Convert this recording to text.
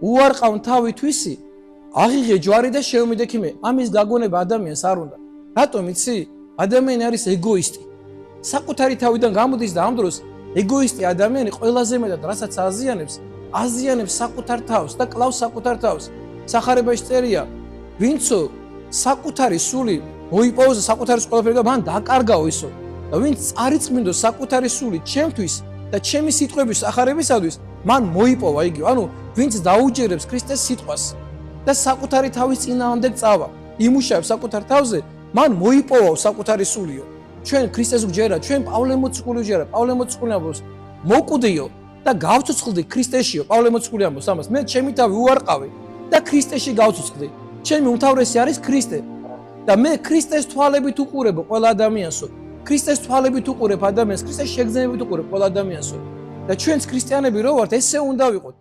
უარყავ თავი თვისი, აღიღე ჯვარი და შეუმიდე მე. ამის გაგონება ადამიანს არ უნდა. რატომ იცი? ადამიანი არის ეგოისტი. საკუთარი თავიდან გამოდის და ამ დროს ეგოისტი ადამიანი ყველაზე მეტად რასაც აზიანებს საკუთარ თავს და კლავს საკუთარ თავს. სახარებაში წერია, ვინცო საკუთარი სული მოიპოვოს საკუთარი ყველაფერი და მან დაკარგაო ისო. და ვინც წარიწმინდოს საკუთარი სული ჩემთვის და ჩემი სიტყვების სახარებისათვის, მან მოიპოვა იგი. ანუ ვინც დაუჯერებს ქრისტეს სიტყვას და საკუთარი თავის წინააღმდეგ წავა, იმუშავებს საკუთარ თავზე, მან მოიპოვა საკუთარი სულიო. ჩვენ ქრისტეს გვჯერა, ჩვენ პავლე მოციქული ვჯერა, პავლე მოციქული ამბობს, მოკვდიო და გავცოცხლდი ქრისტეშიო, პავლე მოციქული ამბობს ამას. მე ჩემი თავი უარყავი და ქრისტეში გავცოცხლდი. ჩემი უმთავრესი არის ქრისტე და მე ქრისტეს თვალებით უყურებო ყველა ადამიანსო. ქრისტეს თვალებით უყურებ ადამიანს, ქრისტეს შეგრძნებით უყურებ ყველა ადამიანსო. და ჩვენც ქრისტიანები რო ვართ, ესე უნდა ვიყოთ.